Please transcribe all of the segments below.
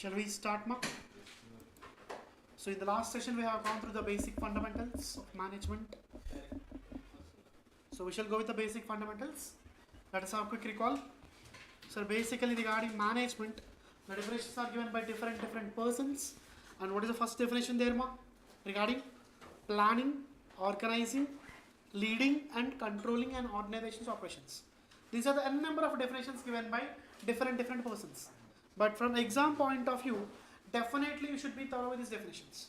Shall we start, Mark? So in the last session we have gone through the basic fundamentals of management. So we shall go with the basic fundamentals. Let us have a quick recall. So basically regarding management, the definitions are given by different persons. And what is the first definition there, Mark? Regarding planning, organizing, leading and controlling an organization's operations. These are the n number of definitions given by different persons. But from exam point of view, definitely you should be thorough with these definitions.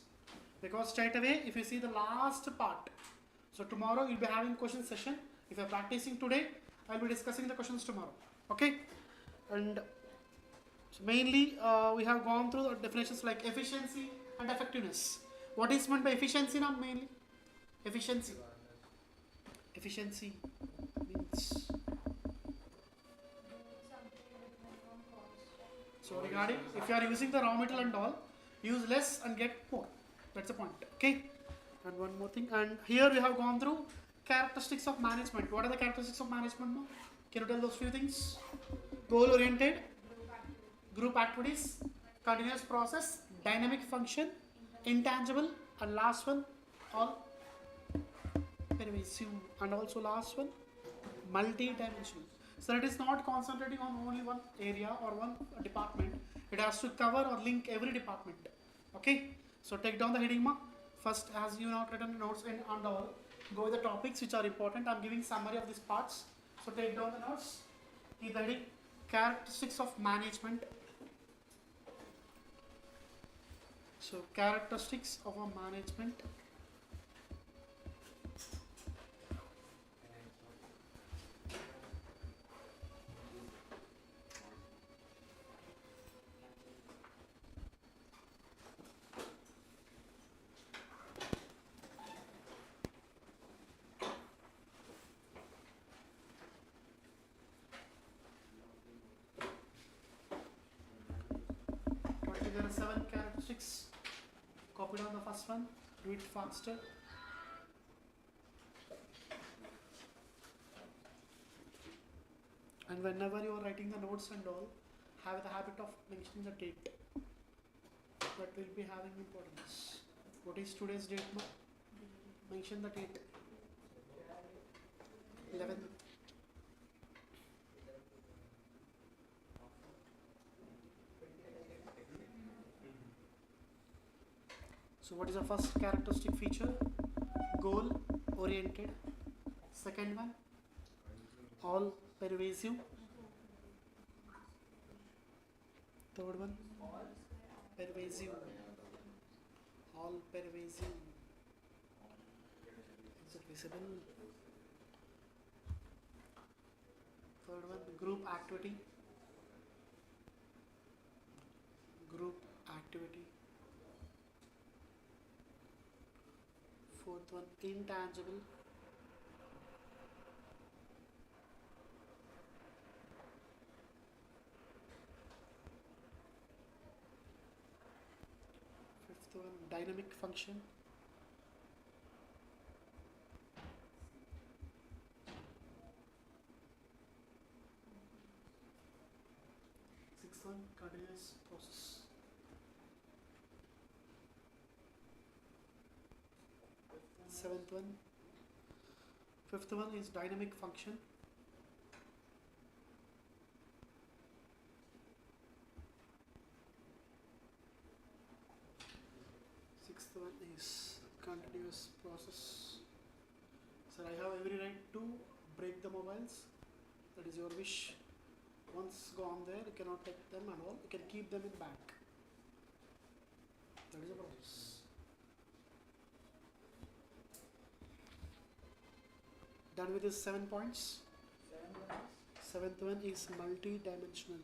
Because straight away, if you see the last part, so tomorrow you'll be having question session. If you're practicing today, I'll be discussing the questions tomorrow. Okay? And so mainly we have gone through the definitions like efficiency and effectiveness. What is meant by efficiency now mainly? Efficiency. Efficiency means... So regarding, if you are using the raw material and all, use less and get more. That's the point. Okay? And one more thing. And here we have gone through characteristics of management. What are the characteristics of management now? Can you tell those few things? Goal-oriented, group activities, continuous process, dynamic function, intangible, and last one, all pervasive. And also last one, multi-dimensional. So it is not concentrating on only one area or one department. It has to cover or link every department. Okay? So take down the heading mark. First, as you have written notes in and all, go with the topics which are important. I'm giving summary of these parts. So take down the notes. Keep the heading characteristics of management. So characteristics of a management. There are 7 characteristics. Copy down the first one. Do it faster. And whenever you are writing the notes and all, have the habit of mentioning the date. That will be having importance. What is today's date now? Mention the date. 11. So what is the first characteristic feature? Goal oriented. Second one, all pervasive. Third one, pervasive. All pervasive. Is it visible? Third one, group activity. Group activity. Fourth one, intangible. Fifth one, dynamic function. Sixth one, continuous process. Seventh one. Fifth one is dynamic function. Sixth one is continuous process. So I have every right to break the mobiles. That is your wish. Once gone there, you cannot take them and all. You can keep them in bag. That is the process. Done with these 7 points. Seventh one is multi-dimensional.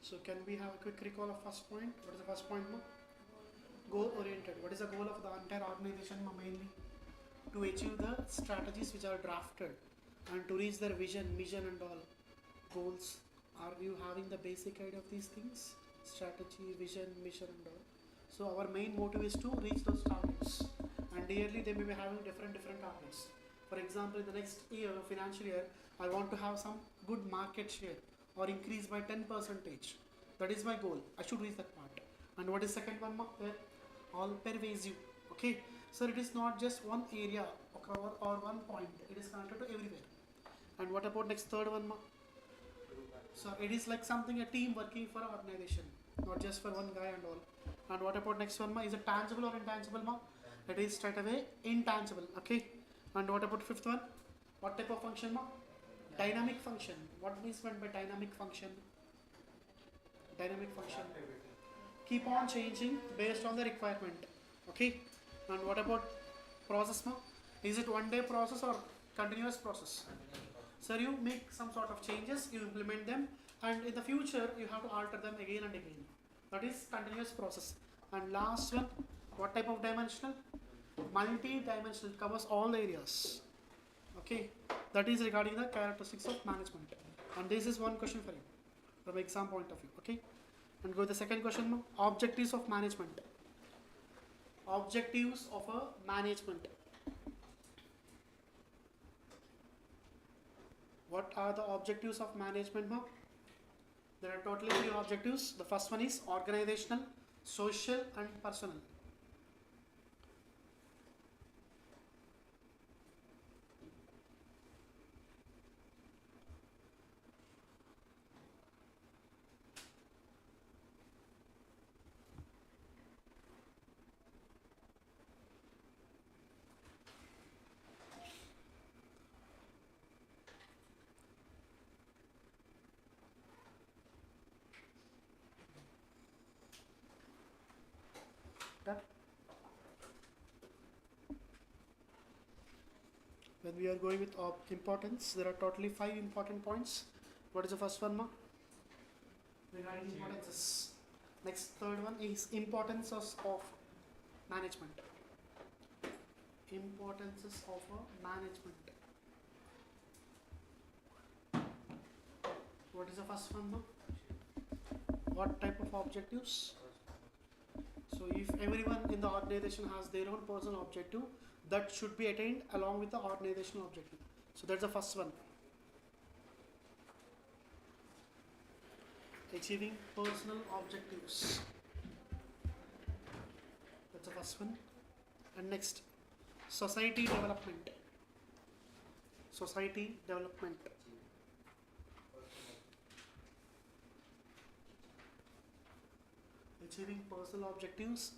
So can we have a quick recall of first point? What is the first point? Goal oriented. What is the goal of the entire organization mainly? To achieve the strategies which are drafted and to reach their vision, mission and all. Goals. Are you having the basic idea of these things? Strategy, vision, mission and all. So our main motive is to reach those targets. and yearly they may be having different targets. For example, in the next year, financial year, I want to have some good market share or increase by 10 percentage. That is my goal. I should reach that part. And what is second one? All pervasive. Okay, so it is not just one area or one point. It is connected to everywhere. And what about next third one? So it is like something a team working for an organization, not just for one guy and all. And what about next one? Is it tangible or intangible? It is straight away intangible. Okay. And what about fifth one? What type of function? Dynamic function. What is meant by dynamic function? Dynamic function. Keep on changing based on the requirement. Okay. And what about process? Is it one day process or continuous process? So you make some sort of changes, you implement them, and in the future you have to alter them again and again. That is continuous process. And last one, what type of dimensional? Multi-dimensional, covers all the areas. Okay, that is regarding the characteristics of management. And this is one question for you from exam point of view. Okay, and go to the second question. Objectives of management. Objectives of a management. What are the objectives of management? There are totally 3 objectives. The first one is organizational, social and personal. When we are going with importance, there are totally 5 important points. What is the first one? Regarding importances. Next, third one is importances of management. Importances of management. What is the first one? What type of objectives? So if everyone in the organization has their own personal objective, that should be attained along with the organizational objective. So that's the first one. Achieving personal objectives. That's the first one. And next, society development. Society development. Achieving personal objectives.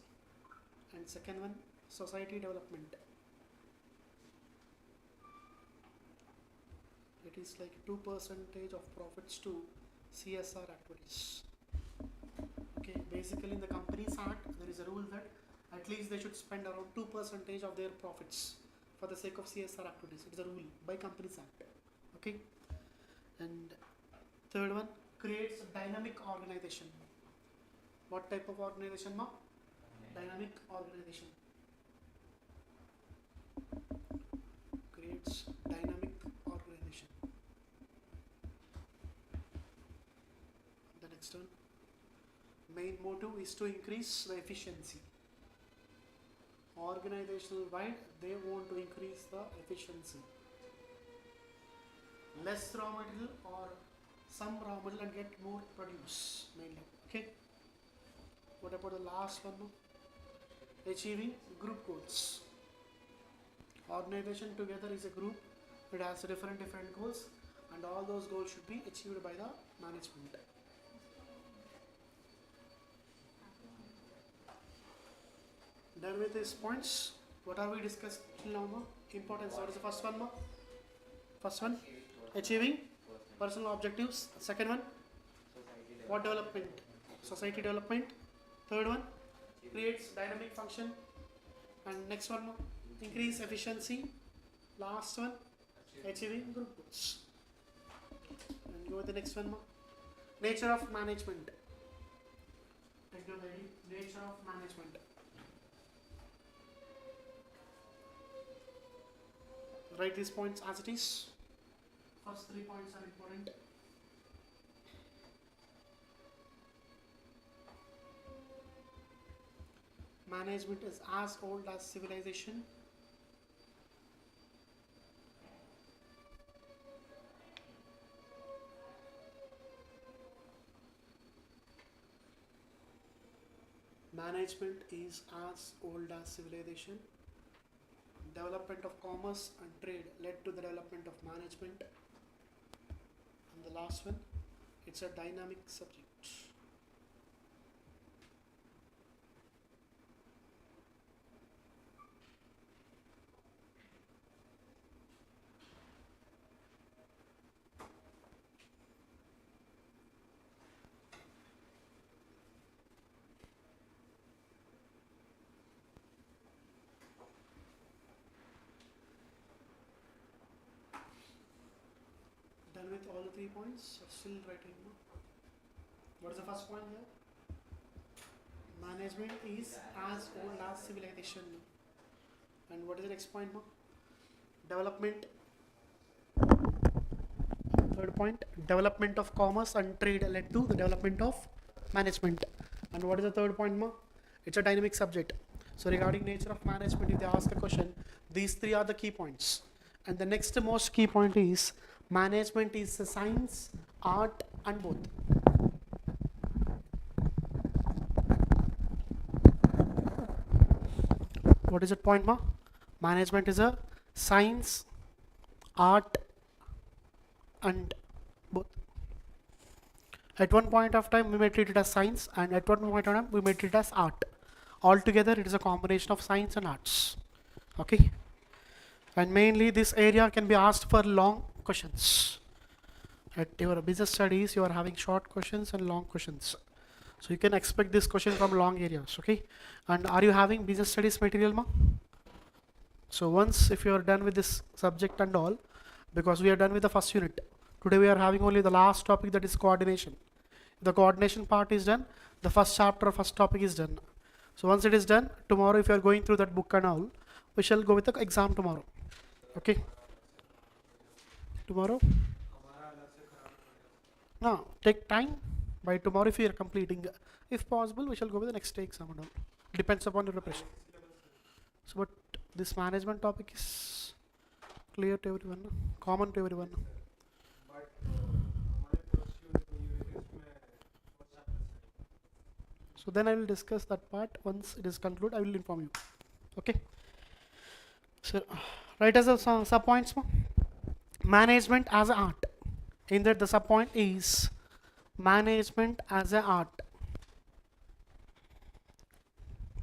And second one, society development. It is like 2% of profits to CSR activities. Okay, basically in the Companies Act, there is a rule that at least they should spend around 2% of their profits for the sake of CSR activities. It is a rule by Companies Act. Okay, and third one, creates a dynamic organization. What type of organization? Dynamic organization. Creates dynamic organization. The next one, main motive is to increase the efficiency. Organizational wide, they want to increase the efficiency. Less raw material or some raw material and get more produce mainly. Okay. What about the last one? Achieving group goals. Organization together is a group. It has different goals, and all those goals should be achieved by the management. Done with these points. What are we discussed till now? Importance. What is the first one? First one, achieving personal objectives. Second one, what development? Society development. Third one, creates dynamic function. And next one, increase efficiency. Last one, achieving group goals. And go with the next one, nature of management. Nature of management. Write these points as it is. First 3 points are important. management is as old as civilization. Management is as old as civilization. Development of commerce and trade led to the development of management. And the last one, it's a dynamic subject. Done with all the 3 points, or still writing? What is the first point here? Management is as old as civilization. And what is the next point? Development. Third point, development of commerce and trade led to the development of management. And what is the third point? It's a dynamic subject. So regarding nature of management, if they ask a question, these 3 are the key points. And the next most key point is management is a science, art, and both. What is it point? Management is a science, art, and both. At one point of time we may treat it as science, and at one point of time we may treat it as art. Altogether it is a combination of science and arts. Okay, and mainly this area can be asked for long questions. At your business studies you are having short questions and long questions, so you can expect this question from long areas. Okay, and are you having business studies material? So once if you are done with this subject and all, because we are done with the first unit, today we are having only the last topic, that is coordination. The coordination part is done, the first chapter, first topic is done. So once it is done, tomorrow if you are going through that book and all, we shall go with the exam tomorrow. Okay, tomorrow. Now take time. By tomorrow if you are completing, if possible we shall go with the next day exam and all. Depends upon your preparation. So but this management topic is clear to everyone, common to everyone. So then I will discuss that part. Once it is concluded, I will inform you. Okay. So write as a sub points. Management as an art. In that the sub point is management as an art.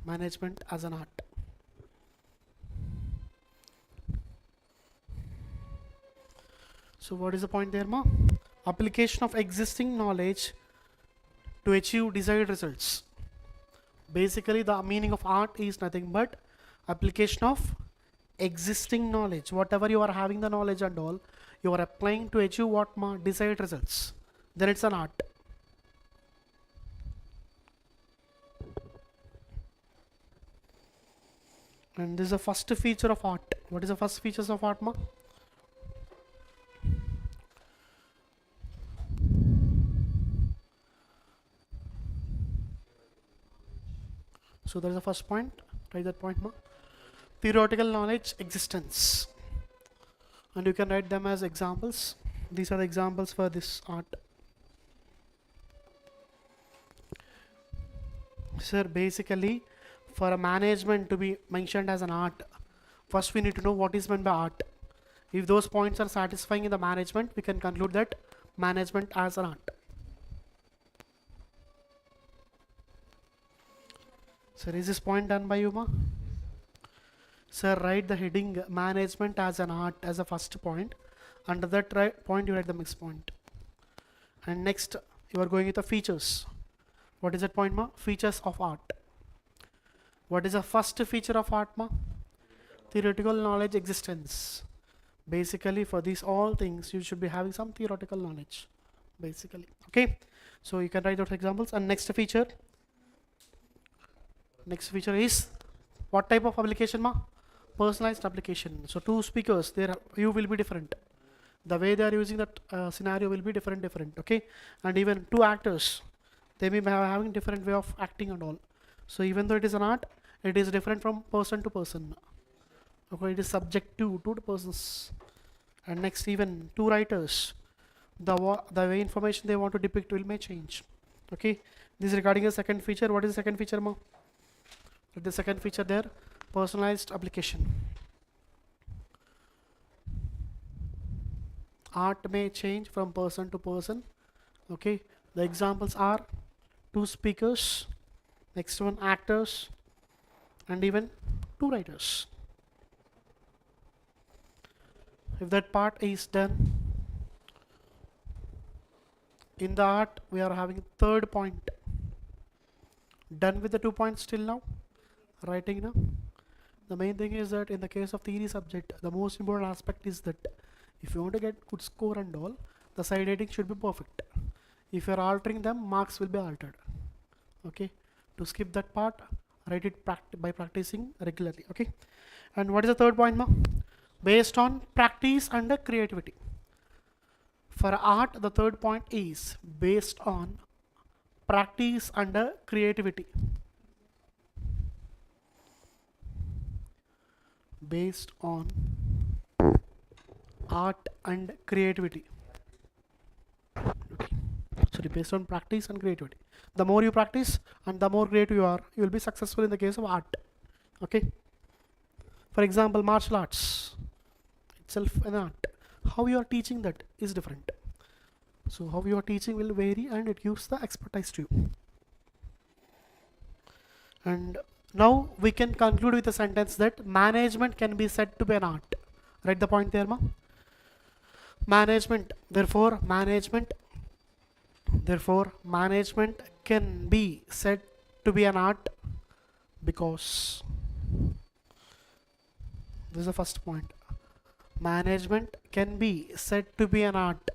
Management as an art. So what is the point there, Application of existing knowledge to achieve desired results. Basically the meaning of art is nothing but application of existing knowledge. Whatever you are having the knowledge and all, you are applying to achieve what desired results. Then it's an art. And this is the first feature of art. What is the first features of art, So that is the first point. Write that point, Theoretical knowledge existence. And you can write them as examples. These are the examples for this art. Sir, basically for a management to be mentioned as an art, first we need to know what is meant by art. If those points are satisfying in the management, we can conclude that management as an art. Sir, is this point done by you, Sir, write the heading management as an art as a first point. Under that point you write the next point. And next you are going with the features. What is that point, Features of art. What is the first feature of art, Theoretical knowledge existence. Basically for these all things you should be having some theoretical knowledge, basically. Okay, so you can write those examples. And next feature is what type of application, personalized application. So two speakers, their view will be different. The way they are using that scenario will be different. Okay, and even two actors, they may be having different way of acting and all. So even though it is an art, it is different from person to person. Okay, it is subjective to the persons. And next, even two writers, the way information they want to depict will may change. Okay, this is regarding the second feature. What is the second feature, ma? The second feature there, personalized application. Art may change from person to person. Okay, the examples are two speakers, next one actors, and even two writers. If that part is done, in the art we are having third point. Done with the 2 points till now? Writing now? The main thing is that in the case of theory subject, the most important aspect is that if you want to get good score and all, the side heading should be perfect. If you are altering them, marks will be altered. Okay, to skip that part, write it by practicing regularly. Okay, and what is the third point, ma? Based on practice and creativity. For art, the third point is based on practice and creativity. Based on art and creativity. Okay. Sorry, based on practice and creativity. The more you practice and the more creative you are, you will be successful in the case of art. Okay. For example, martial arts itself an art. How you are teaching that is different. So how you are teaching will vary and it gives the expertise to you. And now we can conclude with a sentence that management can be said to be an art. Write the point there, ma. Management, therefore management can be said to be an art because this is the first point. Management can be said to be an art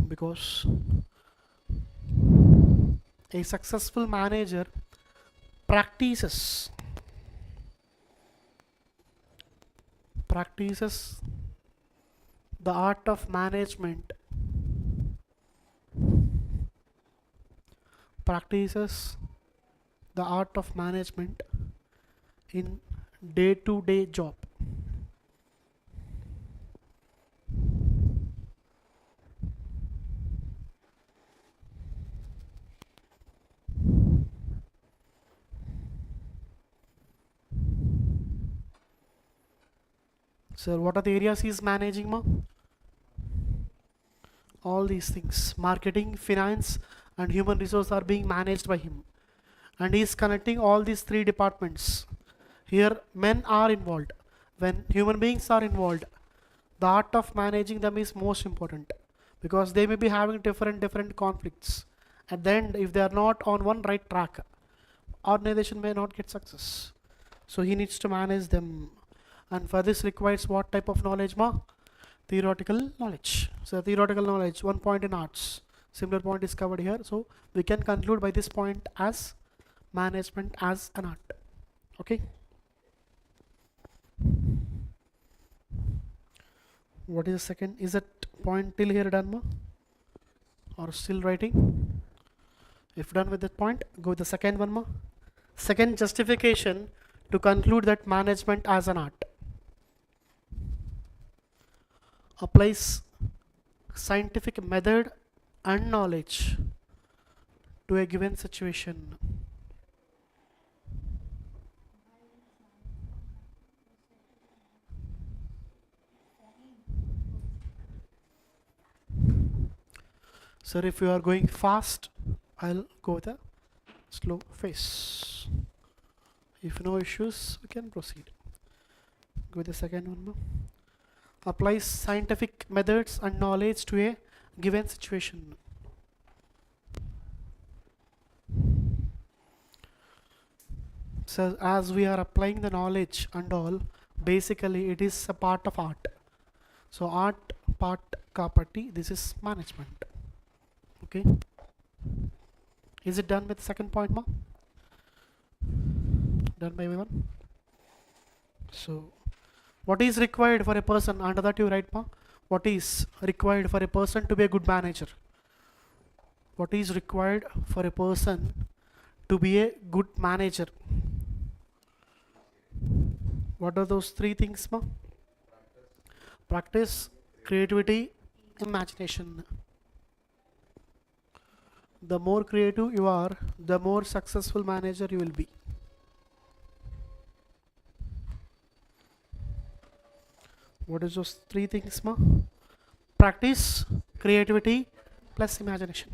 because a successful manager practices the art of management in day-to-day job. So what are the areas he is managing, ma? All these things, marketing, finance and human resource are being managed by him, and he is connecting all these three departments. Here men are involved. When human beings are involved, the art of managing them is most important because they may be having different conflicts. At the end, if they are not on one right track, organization may not get success. So he needs to manage them, and for this requires what type of knowledge, ma? Theoretical knowledge. So theoretical knowledge, 1 point in arts, similar point is covered here. So we can conclude by this point as management as an art. Okay, what is the second? Is that point till here done, ma? Or still writing? If done with that point, go with the second one, ma. Second justification to conclude that management as an art applies scientific method and knowledge to a given situation. Sir, if you are going fast, I'll go with a slow pace. If no issues, we can proceed. Go with the second one, ma. Applies scientific methods and knowledge to a given situation. So as we are applying the knowledge and all, basically it is a part of art. So art part property, this is management. Okay, is it done with the second point, ma? Done by everyone? So what is required for a person? Under that you write, ma, What is required for a person to be a good manager? What is required for a person to be a good manager? What are those three things, ma? Practice, creativity, imagination. The more creative you are, the more successful manager you will be. What is those three things, ma? Practice, creativity, plus imagination.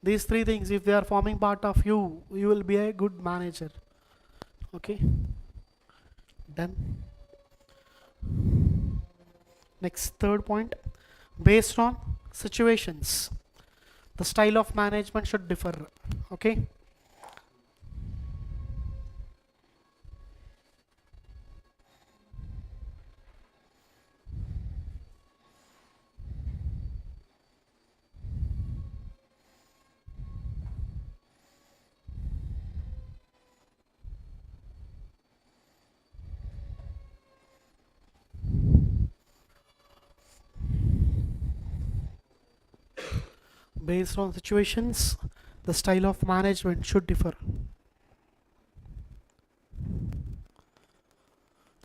These three things, if they are forming part of you, you will be a good manager. Okay, done. Next, third point, based on situations, the style of management should differ. Okay, based on situations, the style of management should differ.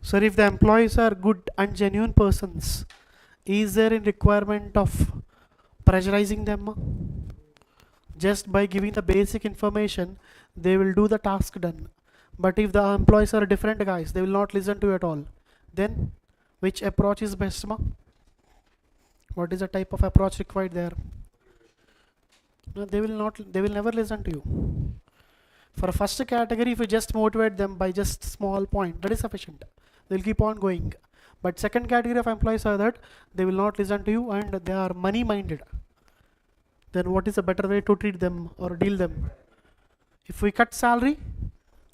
So if the employees are good and genuine persons, is there a requirement of pressurizing them? Just by giving the basic information, they will do the task done. But if the employees are different guys, they will not listen to you at all. Then which approach is best, ma? What is the type of approach required there? No, they will never listen to you. For first category, if you just motivate them by just small point, that is sufficient. They'll keep on going. But second category of employees are that they will not listen to you and they are money minded. Then what is a better way to treat them or deal them? If we cut salary,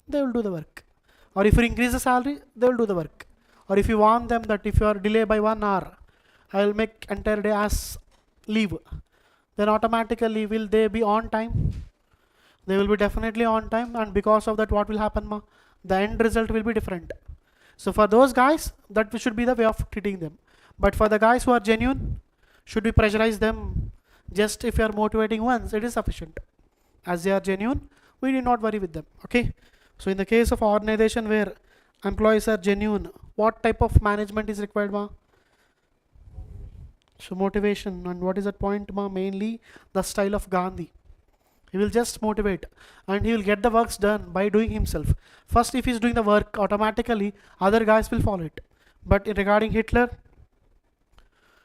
they will do the work. Or if we increase the salary, they will do the work. Or if you warn them that if you are delayed by 1 hour, I will make entire day as leave. Then automatically will they be on time? They will be definitely on time, and because of that what will happen, ma? The end result will be different. So for those guys, that should be the way of treating them. But for the guys who are genuine, should we pressurize them? Just if you are motivating once, it is sufficient. As they are genuine, we need not worry with them. Okay. So in the case of organization where employees are genuine, what type of management is required, ma? So motivation, and what is that point, ma? Mainly the style of Gandhi. He will just motivate and he will get the works done by doing himself. First, if he's doing the work, automatically other guys will follow it. But regarding Hitler,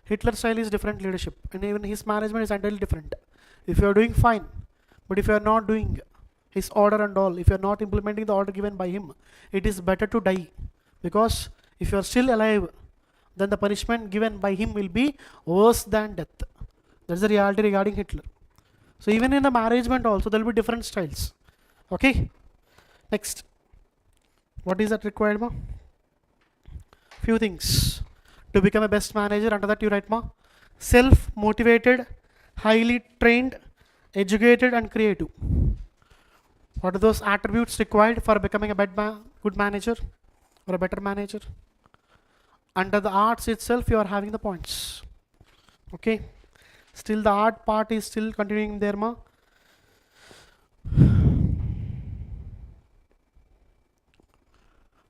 Hitler style is different leadership, and even his management is entirely different. If you are doing fine, but if you are not doing his order and all, if you are not implementing the order given by him, it is better to die, because if you are still alive, then the punishment given by him will be worse than death. That's the reality regarding Hitler. So even in the management also there will be different styles. Okay. Next, what is that required, ma? Few things to become a best manager. Under that you write, ma, self-motivated, highly trained, educated, and creative. What are those attributes required for becoming a good manager or a better manager? Under the arts itself, you are having the points. Okay. Still the art part is still continuing there, ma.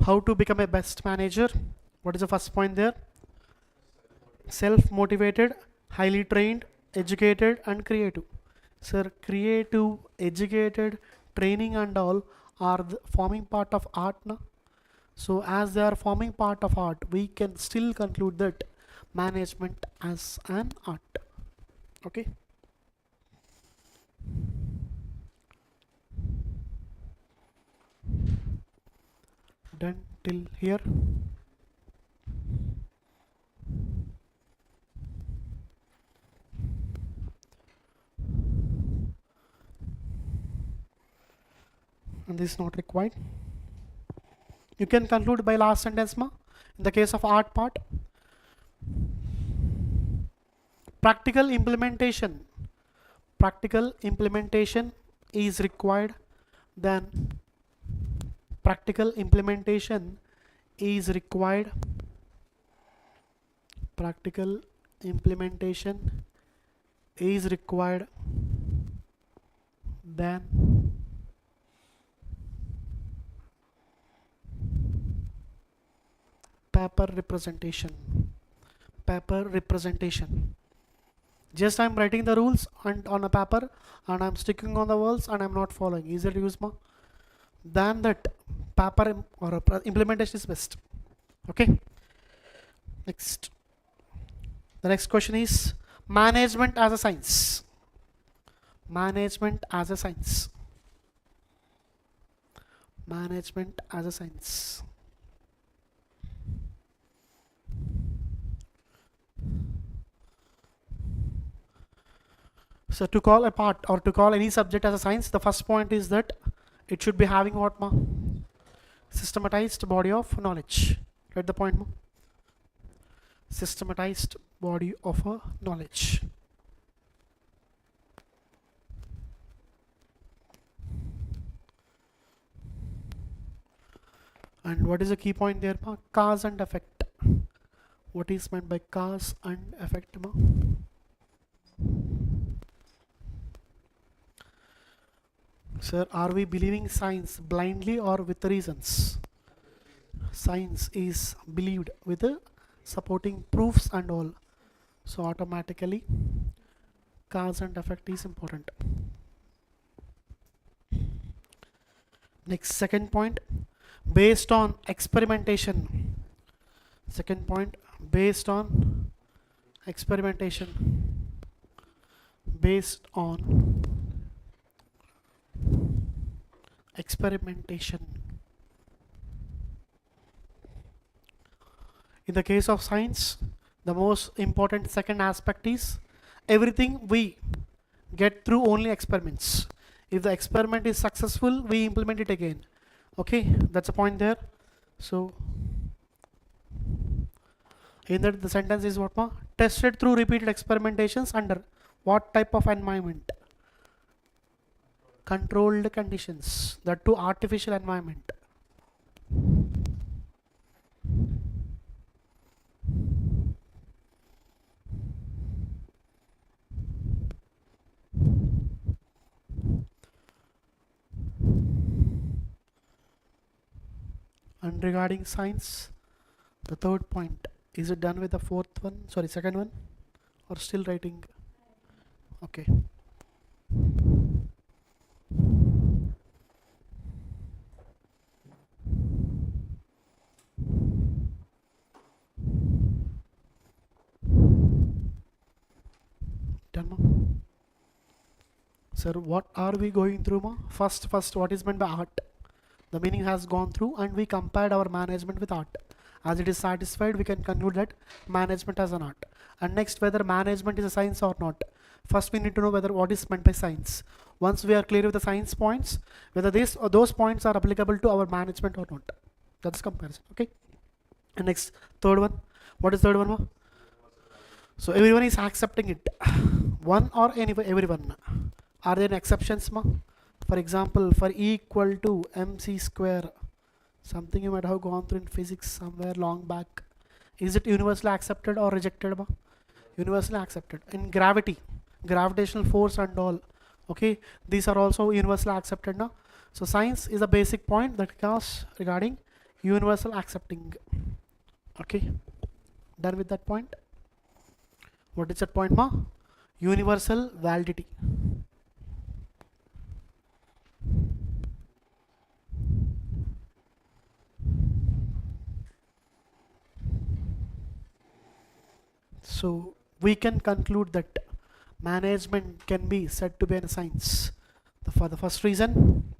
How to become a best manager? What is the first point there? Self-motivated, highly trained, educated, and creative. Sir, creative, educated, training and all are forming part of art, na? So as they are forming part of art, we can still conclude that management as an art. Okay. Done till here. And this is not required. You can conclude by last sentence, ma. In the case of art part, practical implementation is required. Then practical implementation is required practical implementation is required than paper representation. Paper representation. Just I'm writing the rules and on a paper and I'm sticking on the walls and I'm not following. Is it useful? Than that, paper or implementation is best. Okay. Next. The next question is management as a science. Management as a science. Management as a science. So to call a part or to call any subject as a science, the first point is that it should be having what, ma? Systematized body of knowledge. Right, the point, ma? Systematized body of a knowledge. And what is the key point there, ma? Cause and effect. What is meant by cause and effect, ma? Sir, are we believing science blindly or with reasons? Science is believed with supporting proofs and all. So automatically cause and effect is important. Next, second point, based on experimentation. Second point, based on experimentation. Based on experimentation. In the case of science, the most important second aspect is everything we get through only experiments. If the experiment is successful, we implement it again. Okay, that's a point there. So in that the sentence is what, ma? Tested through repeated experimentations under what type of environment? Controlled conditions, that to artificial environment. And regarding science, the third point, is it done with the fourth one? Sorry, second one, or still writing? Okay. Done, ma? Sir, what are we going through, ma? First, what is meant by art? The meaning has gone through and we compared our management with art. As it is satisfied, we can conclude that management as an art. And next, whether management is a science or not. First, we need to know whether what is meant by science. Once we are clear with the science points, whether this or those points are applicable to our management or not. That's comparison. Okay. And next, third one. What is third one, ma? So everyone is accepting it. One or everyone. Are there any exceptions, ma? For example, for E equal to mc square, something you might have gone through in physics somewhere long back. Is it universally accepted or rejected, ma? Universally accepted. In gravity, gravitational force and all, okay, these are also universally accepted now. So science is a basic point that comes regarding universal accepting. Okay, done with that point. What is that point, ma? Universal validity. So we can conclude that management can be said to be a science. For the first reason,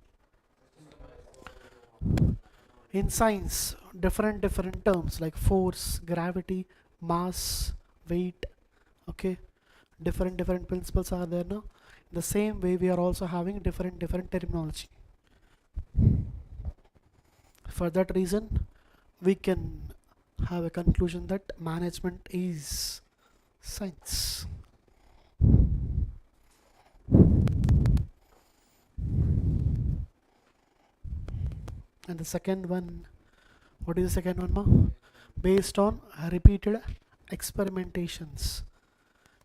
in science, different terms like force, gravity, mass, weight, okay, different principles are there now. In the same way, we are also having different terminology. For that reason, we can have a conclusion that management is science. And the second one, what is the second one, ma? Based on repeated experimentations.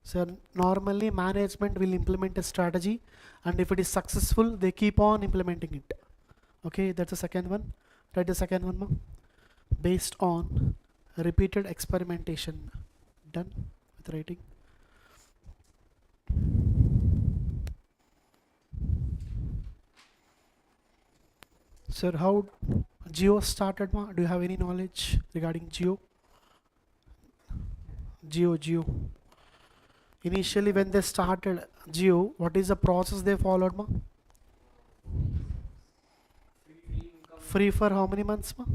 So normally management will implement a strategy, and if it is successful, they keep on implementing it. Okay, that's the second one. Write the second one, ma. Based on repeated experimentation. Done with writing. Sir, how Geo started, ma? Do you have any knowledge regarding Geo? Geo. Initially, when they started Geo, what is the process they followed, ma? Free for how many months, ma?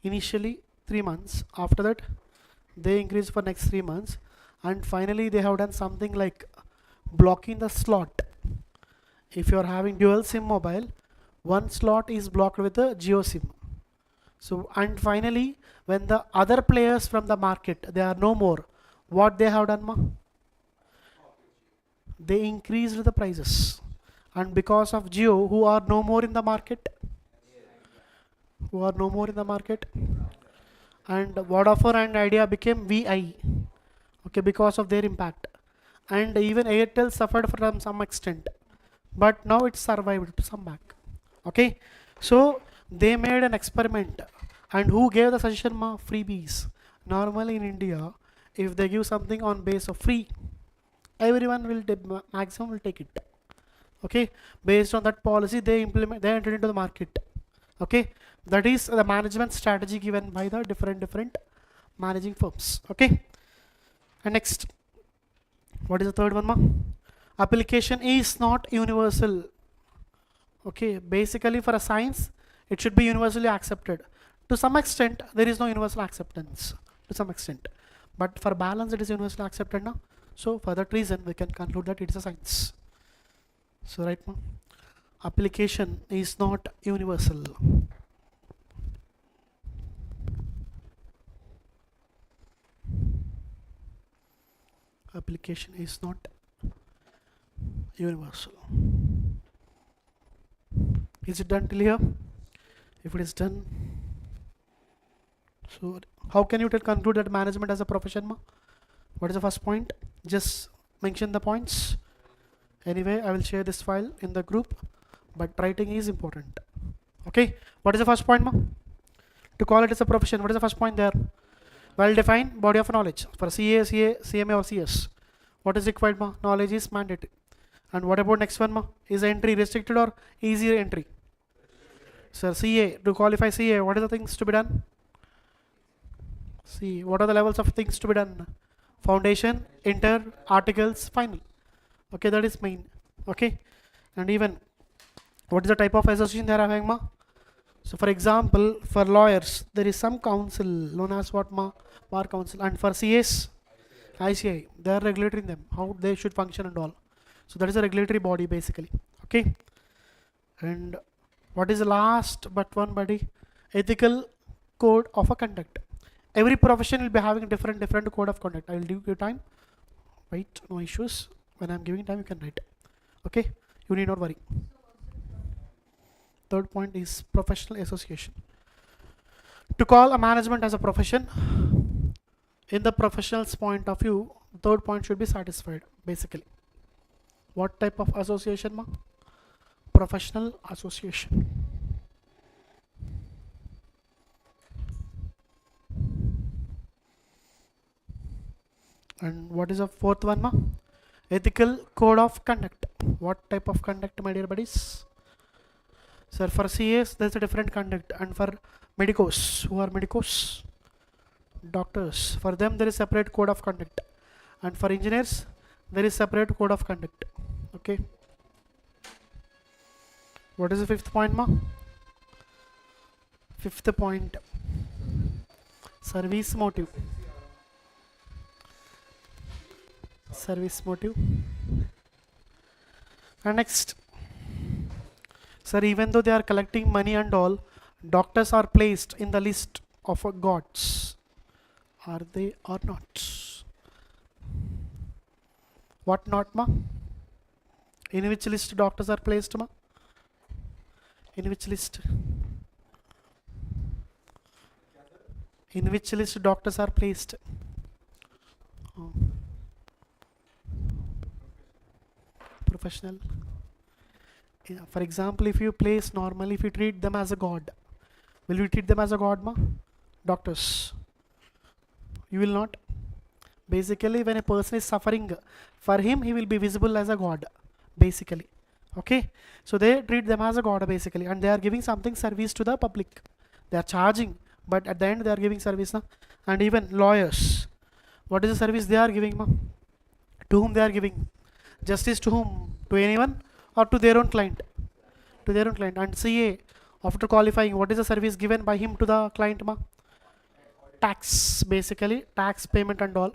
Initially 3 months. After that, they increased for next 3 months, and finally they have done something like blocking the slot. If you are having dual SIM mobile, one slot is blocked with a Geo SIM. So, and finally, when the other players from the market, they are no more, what they have done, ma? They increased the prices, and because of Geo, who are no more in the market, and Vodafone and Idea became VI, okay, because of their impact, and even Airtel suffered from some extent, but now it survived to some back. Okay, so they made an experiment, and who gave the suggestion, ma? Freebies. Normally in India, if they give something on base of free, everyone will maximum will take it. Okay, based on that policy, they entered into the market. Okay, that is the management strategy given by the different managing firms. Okay, and next, what is the third one, ma? Application is not universal. Okay, basically for a science, it should be universally accepted. To some extent, there is no universal acceptance. To some extent, but for balance, it is universally accepted now. So for that reason, we can conclude that it is a science. So right, ma? Application is not universal. Application is not universal. Is it done till here? If it is done, so how can you conclude that management as a profession, ma? What is the first point? Just mention the points. Anyway, I will share this file in the group, but writing is important. Okay, what is the first point, ma? To call it as a profession, what is the first point there? Well-defined body of knowledge. For CA, CMA or CS, what is required, ma? Knowledge is mandatory. And what about next one, ma? Is entry restricted or easy entry? Sir, CA, to qualify CA, what are the things to be done? See, what are the levels of things to be done? Foundation, inter, articles, final. Okay, that is main. Okay, and even what is the type of association they are having, ma? So for example, for lawyers, there is some council known as what, ma? Bar council. And for CS, ICI, they are regulating them, how they should function and all. So that is a regulatory body basically. Okay, and what is the last but one body? Ethical code of a conduct. Every profession will be having different code of conduct. I will give you time. Wait, no issues. When I'm giving time, you can write. Okay, you need not worry. Third point is professional association. To call a management as a profession, in the professional's point of view, third point should be satisfied basically. What type of association, ma? Professional association. And what is the fourth one, ma? Ethical code of conduct. What type of conduct, my dear buddies? Sir, for CAs, there's a different conduct, and for medicos, who are medicos? Doctors. For them, there is separate code of conduct, and for engineers, there is separate code of conduct. Okay. What is the fifth point, ma? Fifth point, service motive. Service motive. And next, sir, even though they are collecting money and all, doctors are placed in the list of gods. Are they or not? What not, ma? In which list doctors are placed, ma? In which list? In which list doctors are placed? professional. Yeah, for example, if you place normally, if you treat them as a god, will you treat them as a god, ma? Doctors, you will not. Basically, when a person is suffering, for him he will be visible as a god, basically. Okay, so they treat them as a god basically, and they are giving something service to the public. They are charging, but at the end they are giving service, na? And even lawyers, what is the service they are giving, ma? To whom they are giving? Justice to whom? To anyone or to their own client? To their own client. And CA, after qualifying, what is the service given by him to the client, ma? Tax, basically, tax payment and all.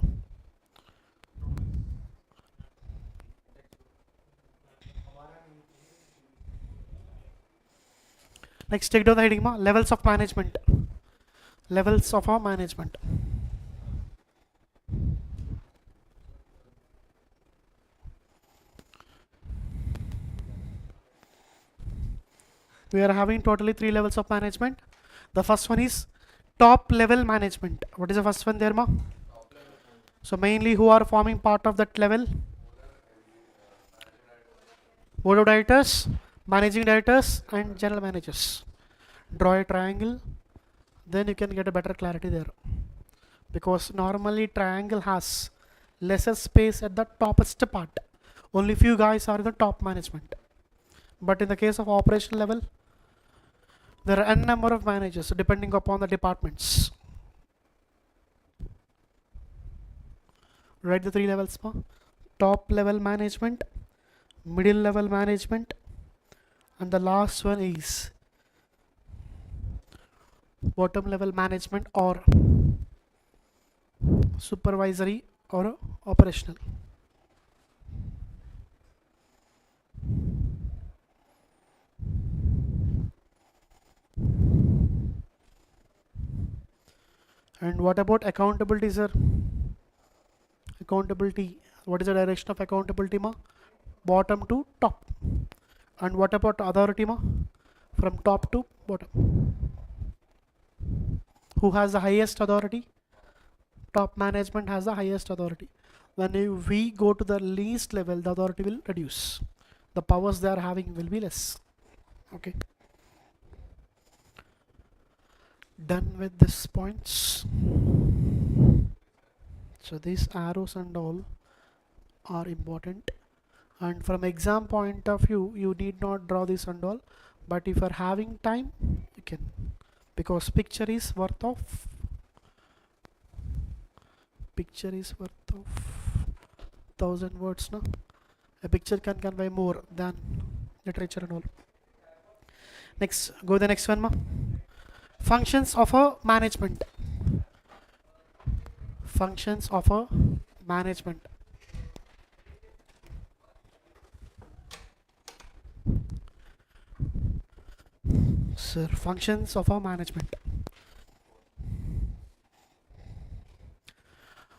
Next, take down the heading, ma. Levels of management. Levels of our management. We are having totally 3 levels of management. The first one is top level management. What is the first one there, ma? So mainly who are forming part of that level? Board of directors, managing directors, and general managers. Draw a triangle, then you can get a better clarity there. Because normally triangle has lesser space at the topest part. Only few guys are in the top management. But in the case of operational level, there are n number of managers depending upon the departments. Write the 3 levels, ma. Top level management, middle level management, and the last one is bottom level management or supervisory or operational. And what about accountability, sir? Accountability, what is the direction of accountability, ma? Bottom to top. And what about authority, ma? From top to bottom. Who has the highest authority? Top management has the highest authority. When we go to the least level, the authority will reduce. The powers they are having will be less. Okay. Done with these points. So these arrows and all are important. And from exam point of view, you need not draw this and all. But if you are having time, you can. Because picture is worth of 1,000 words, no? A picture can convey more than literature and all. Next, go the next one, ma. Functions of a management. Functions of a management. Sir, functions of a management.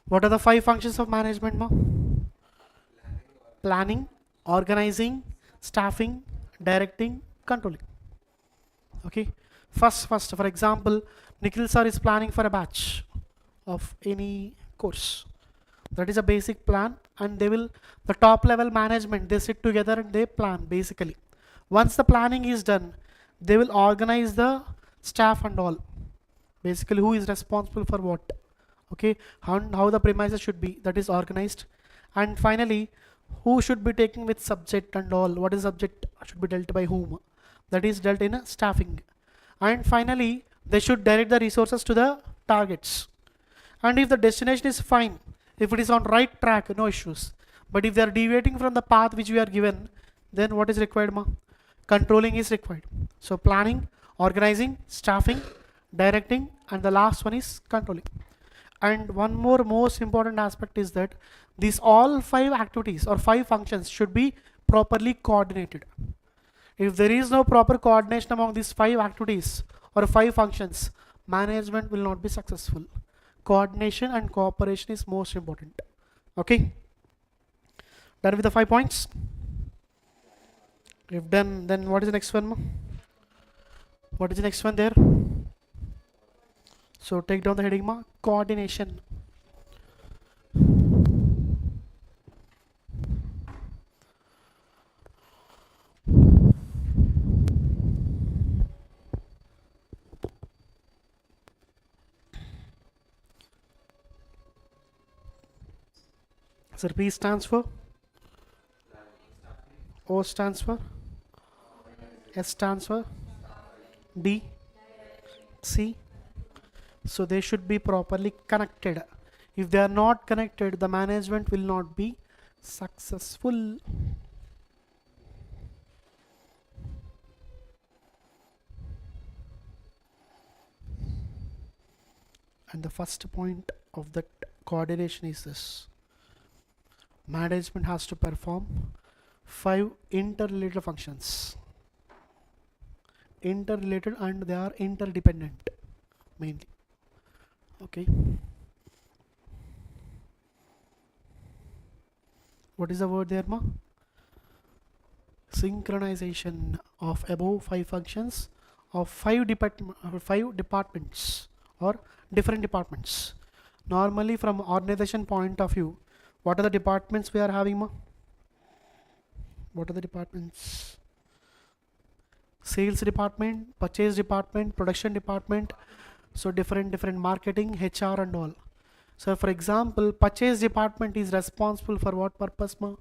What are the 5 functions of management, ma? Planning, organizing, staffing, directing, controlling. Okay. First, for example, Nikhil sir is planning for a batch of any course. That is a basic plan, and the top level management, they sit together and they plan basically. Once the planning is done, they will organize the staff and all. Basically, who is responsible for what? Okay, how the premises should be, that is organized. And finally, who should be taking with subject and all, what is subject should be dealt by whom, that is dealt in a staffing. And finally, they should direct the resources to the targets. And if the destination is fine, if it is on right track, no issues. But if they are deviating from the path which we are given, then what is required, ma? Controlling is required. So planning, organizing, staffing, directing, and the last one is controlling. And one more most important aspect is that these all 5 activities or 5 functions should be properly coordinated. If there is no proper coordination among these 5 activities or 5 functions, management will not be successful. Coordination and cooperation is most important. Okay, done with the 5 points. If done, then what is the next one? What is the next one there? So take down the heading, ma. Coordination. So P stands for, O stands for, S stands for, D, C. So they should be properly connected. If they are not connected, the management will not be successful. And the first point of that coordination is this: management has to perform 5 interrelated functions. Interrelated, and they are interdependent mainly. Okay. What is the word there, ma? Synchronization of above 5 functions of 5 departments or different departments. Normally, from organization point of view, what are the departments we are having, ma? What are the departments? Sales department, purchase department, production department. So different marketing, HR and all. So for example, purchase department is responsible for what purpose, ma?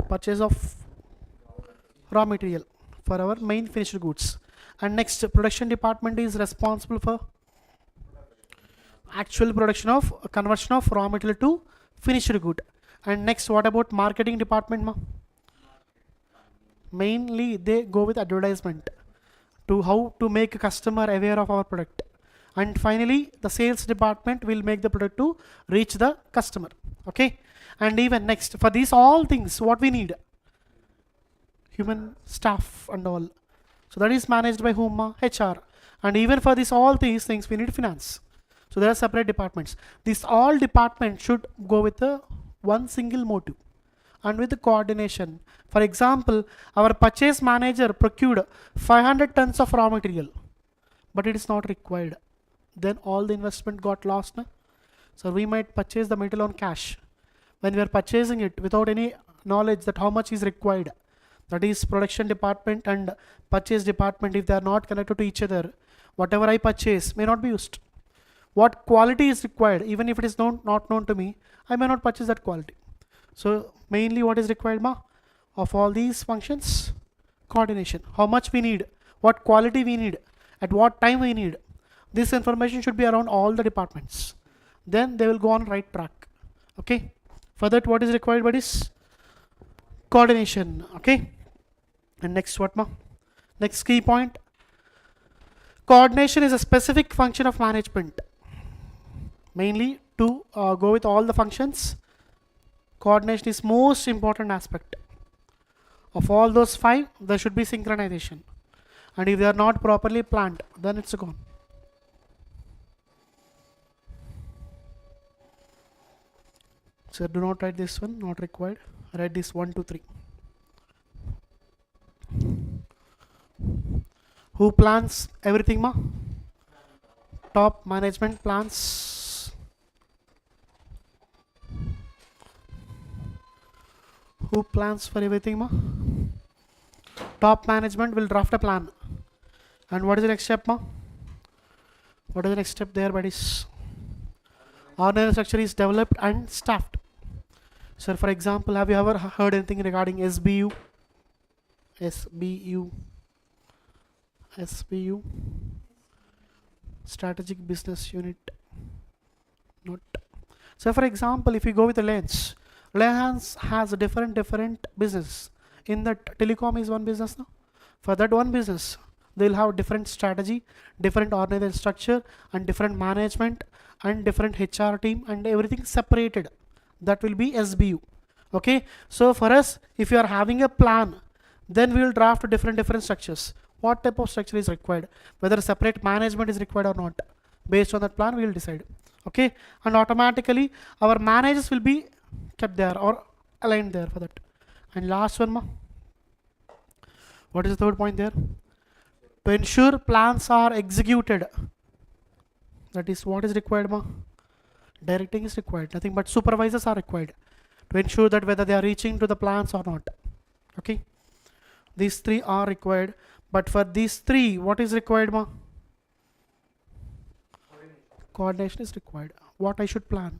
Purchase of raw material for our main finished goods. And next, production department is responsible for actual production of conversion of raw material to finished good. And next, what about marketing department, ma? Mainly they go with advertisement to how to make a customer aware of our product. And finally, the sales department will make the product to reach the customer. Okay. And even next, for these all things, what we need? Human staff and all. So that is managed by whom? HR. And even for this all these things, we need finance. So there are separate departments. These all departments should go with the one single motive and with the coordination. For example, our purchase manager procured 500 tons of raw material, but it is not required. Then all the investment got lost. Na? So we might purchase the material on cash. When we are purchasing it without any knowledge that how much is required, that is production department and purchase department, if they are not connected to each other, whatever I purchase may not be used. What quality is required, even if it is not known to me, I may not purchase that quality. So mainly what is required, ma? Of all these functions, coordination. How much we need, what quality we need, at what time we need. This information should be around all the departments. Then they will go on right track. Okay. For that, what is required, buddies? Coordination. Okay. And next, what, ma? Next key point. Coordination is a specific function of management. Mainly to go with all the functions. Coordination is most important aspect. Of all those 5, there should be synchronization. And if they are not properly planned, then it's gone. So do not write this one, not required. Write this 1, 2, 3. Who plans everything, ma? Top management plans. Who plans for everything, ma? Top management will draft a plan. And what is the next step, ma? What is the next step there, buddies? Organizational structure is developed and staffed. So for example, have you ever heard anything regarding SBU? SBU, Strategic Business Unit. Not. So for example, if you go with Reliance has a different business. In that, telecom is one business now. For that one business, they'll have different strategy, different organizational structure, and different management, and different HR team, and everything separated. That will be SBU. Okay. So for us, if you are having a plan, then we will draft different structures. What type of structure is required, whether separate management is required or not. Based on that plan, we will decide. Okay. And automatically our managers will be kept there or aligned there for that. And last one, ma. What is the third point there? To ensure plans are executed. That is what is required, ma. Directing is required. Nothing but supervisors are required to ensure that whether they are reaching to the plans or not. Okay. These 3 are required. But for these 3, what is required, ma? Coordination is required. What I should plan?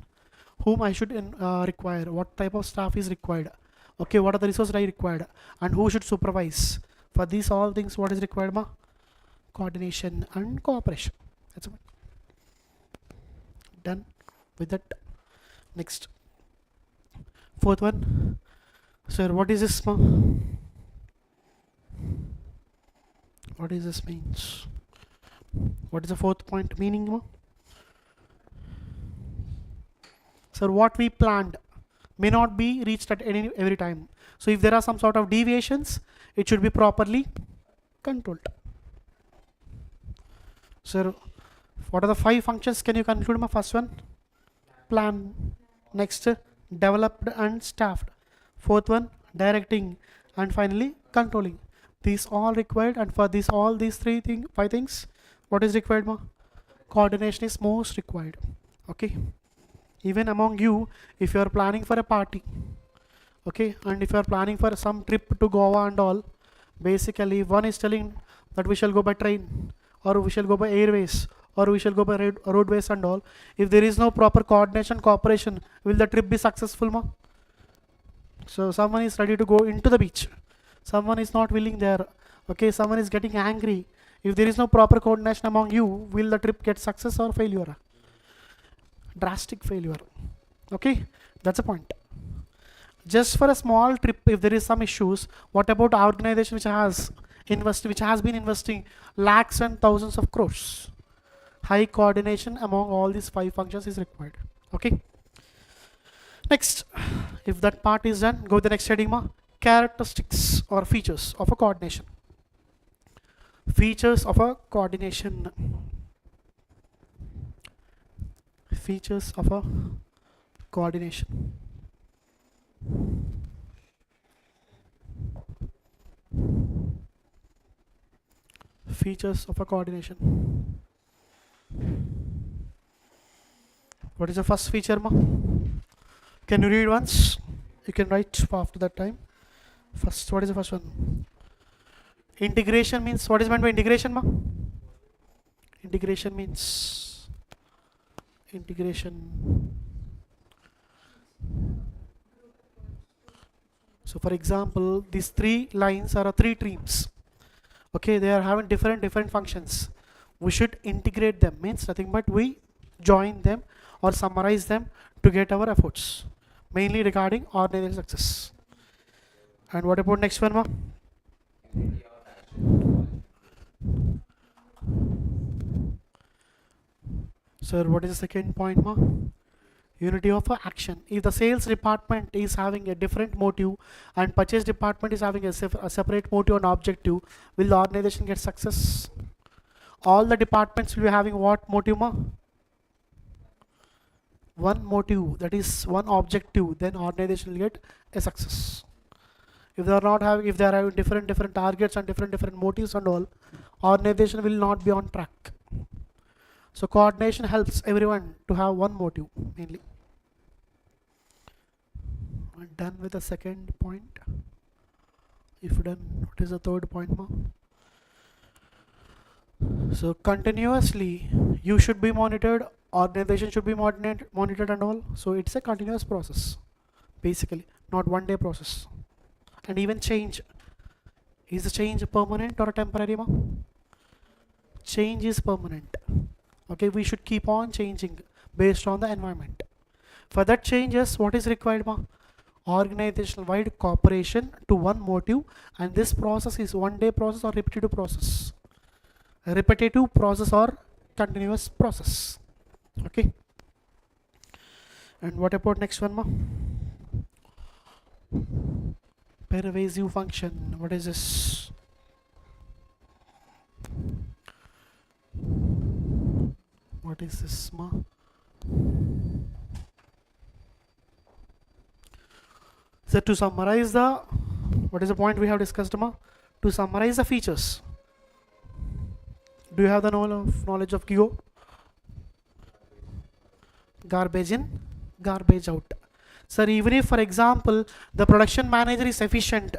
whom I should require, what type of staff is required, okay, what are the resources I required, and who should supervise. For these all things, what is required, ma? Coordination and cooperation. That's it. Done with that. Next, fourth one. Sir, what is this, ma? What is this means? What is the fourth point meaning, ma? Sir, what we planned may not be reached at every time. So if there are some sort of deviations, it should be properly controlled. Sir, what are the 5 functions? Can you conclude my first one? Plan. Next, developed and staffed. Fourth one, directing, and finally controlling. These all required, and for these all these 5 things, what is required, ma? Coordination is most required. Okay. Even among you, if you are planning for a party, okay, and if you are planning for some trip to Goa and all, basically one is telling that we shall go by train, or we shall go by airways, or we shall go by roadways and all. If there is no proper coordination, cooperation, will the trip be successful, ma? So someone is ready to go into the beach, someone is not willing there, okay, someone is getting angry. If there is no proper coordination among you, will the trip get success or failure? Drastic failure. Okay, that's a point. Just for a small trip, if there is some issues, what about organization which has been investing lakhs and thousands of crores? High coordination among all these 5 functions is required. Okay. Next, if that part is done, go to the next heading, ma. Characteristics or features of a coordination. Features of a coordination. Features of a coordination. Features of a coordination. What is the first feature, ma? Can you read once? You can write after that time. First, what is the first one? Integration means, what is meant by integration, ma? Integration means integration. So for example, these 3 lines are 3 teams. Okay, they are having different functions. We should integrate them, means nothing but we join them or summarize them to get our efforts, mainly regarding organizational success. And what about next one, ma? Sir, what is the second point, ma? Unity of action. If the sales department is having a different motive and purchase department is having a separate motive and objective, will the organization get success? All the departments will be having what motive, ma? One motive, that is one objective, then organization will get a success. If they are not having, if they are having different targets and different motives and all, organization will not be on track. So coordination helps everyone to have one motive mainly. We're done with the second point. If done, what is the third point, ma? So continuously you should be monitored, organization should be monitored and all. So it's a continuous process, basically, not one day process. And even change. Is the change permanent or temporary, ma? Change is permanent. Okay, we should keep on changing based on the environment. For that changes, what is required, ma? Organizational wide cooperation to one motive, and this process is one day process or repetitive process. Repetitive process or continuous process. Okay. And what about next one, ma? Pervasive function. What is this? What is this, ma? So to summarize the, what is the point we have discussed, ma? To summarize the features. Do you have the knowledge of GIO? Garbage in, garbage out. Sir, even if, for example, the production manager is efficient,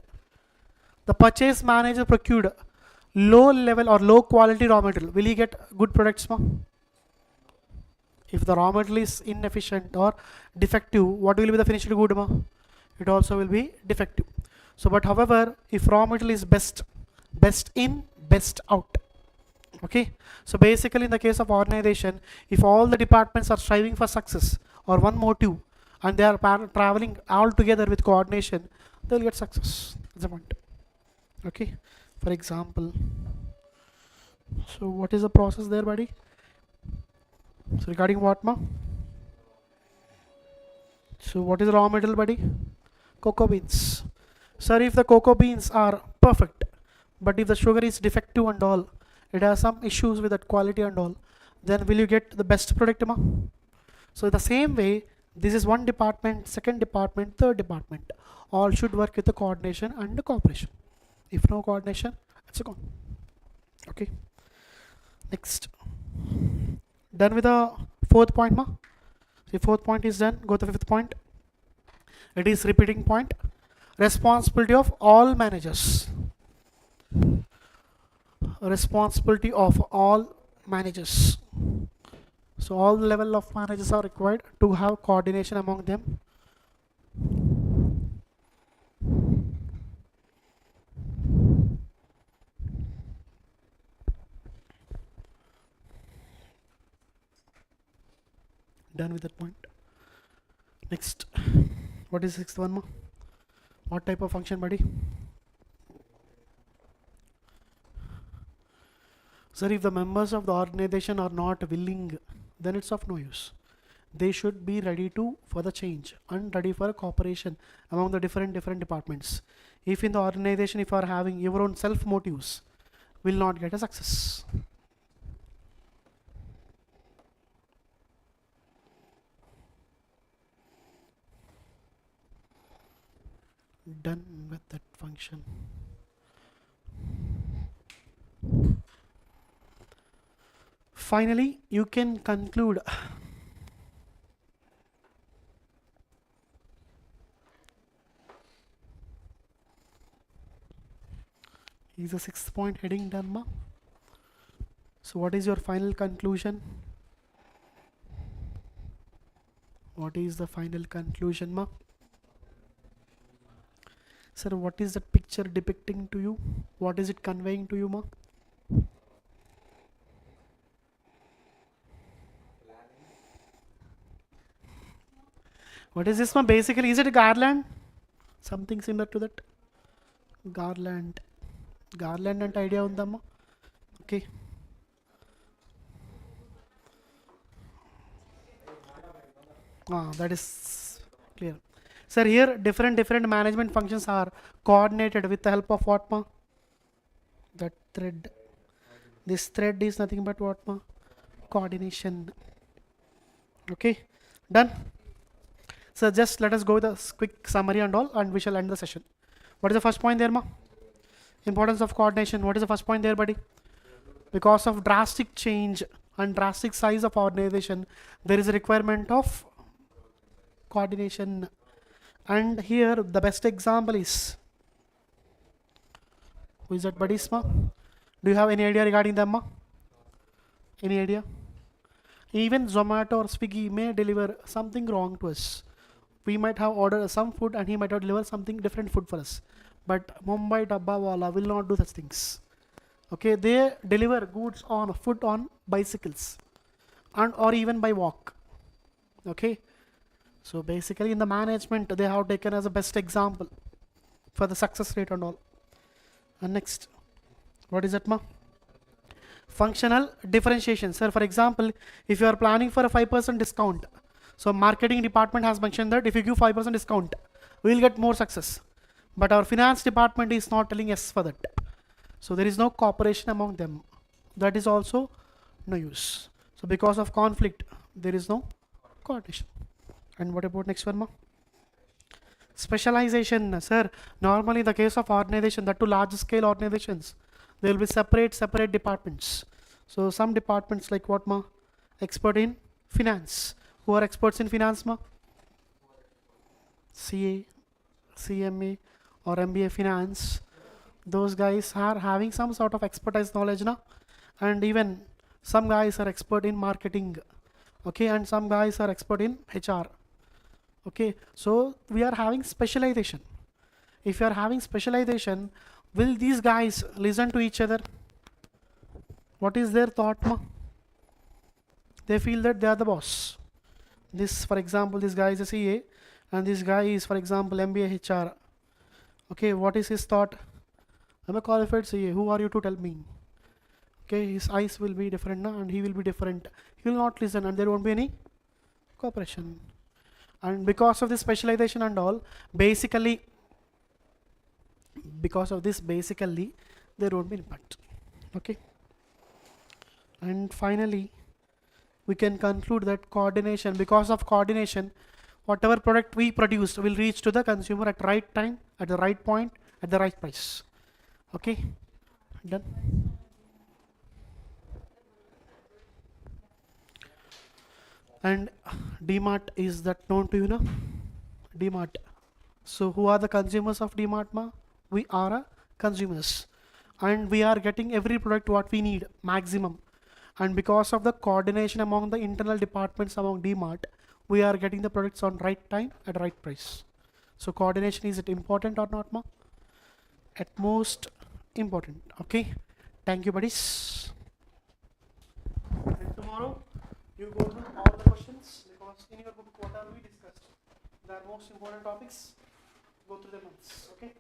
the purchase manager procured low level or low quality raw material, will he get good products, ma? If the raw material is inefficient or defective, what will be the finished good, ma? It also will be defective. So, but however, if raw material is best in, best out. Okay. So basically, in the case of organization, if all the departments are striving for success or one motive, and they are traveling all together with coordination, they will get success. That's the point. Okay. For example, so what is the process there, buddy? So regarding what, ma? So what is the raw material, buddy? Cocoa beans. Sir, if the cocoa beans are perfect, but if the sugar is defective and all, it has some issues with that quality and all, then will you get the best product, ma? So the same way, this is one department, second department, third department. All should work with the coordination and the cooperation. If no coordination, it's a con. Okay. Next. Done with the fourth point, ma? The fourth point is done. Go to the fifth point. It is repeating point. Responsibility of all managers. Responsibility of all managers. So all level of managers are required to have coordination among them. Done with that point. Next, what is sixth one, ma? What type of function, buddy? Sir, if the members of the organization are not willing, then it's of no use. They should be ready for the change and ready for a cooperation among the different departments. If in the organization, if you are having your own self motives, will not get a success. Done with that function. Finally, you can conclude. Is the 6th point heading done, ma? So what is your final conclusion? What is the final conclusion, ma? Sir, what is the picture depicting to you? What is it conveying to you, ma? What is this, ma? Basically, is it a garland? Something similar to that? Garland. Garland and idea undamma? Okay. That is clear. Sir, here different management functions are coordinated with the help of what, ma? That thread. This thread is nothing but what, ma? Coordination. Okay. Done. So just let us go with a quick summary and all, and we shall end the session. What is the first point there, ma? Importance of coordination. What is the first point there, buddy? Because of drastic change and drastic size of organization, there is a requirement of coordination. And here the best example is, who is that, buddy? Ma? Do you have any idea regarding them, ma? Any idea? Even Zomato or Swiggy may deliver something wrong to us. We might have ordered some food and he might have delivered something different food for us. But Mumbai Dabba Wala will not do such things. Okay, they deliver goods on foot on bicycles and or even by walk. Okay, so basically in the management they have taken as a best example for the success rate and all. And next, what is that, ma? Functional differentiation. Sir, for example, if you are planning for a 5% discount, so marketing department has mentioned that if you give 5% discount, we will get more success. But our finance department is not telling yes for that. So there is no cooperation among them. That is also no use. So because of conflict, there is no coordination. And what about next one, ma? Specialization. Sir, normally in the case of organization, that to large scale organizations, there will be separate departments. So some departments like what, ma? Expert in finance. Who are experts in finance, ma? CA, CMA or MBA finance. Those guys are having some sort of expertise knowledge, na? And even some guys are expert in marketing okay, and some guys are expert in HR. Okay, so we are having specialization. If you are having specialization, will these guys listen to each other? What is their thought, ma? They feel that they are the boss. This, for example, this guy is a CA, and this guy is, for example, MBA HR. Okay, what is his thought? I'm a qualified CA. Who are you to tell me? Okay, his eyes will be different, na, and he will be different. He will not listen, and there won't be any cooperation. And because of this specialization and all, basically, because of this, basically, there won't be impact. Okay. And finally, we can conclude that coordination, because of coordination, whatever product we produce will reach to the consumer at right time, at the right point, at the right price. Okay, done. And DMart is that known to you, na? DMart. So who are the consumers of DMart, ma? We are consumers, and we are getting every product what we need maximum. And because of the coordination among the internal departments among DMart, we are getting the products on right time at right price. So coordination, is it important or not, ma? At most important. Okay, thank you, buddies. And tomorrow you go through all the questions, because in your book what are we discussed, the most important topics, go through them once. Okay.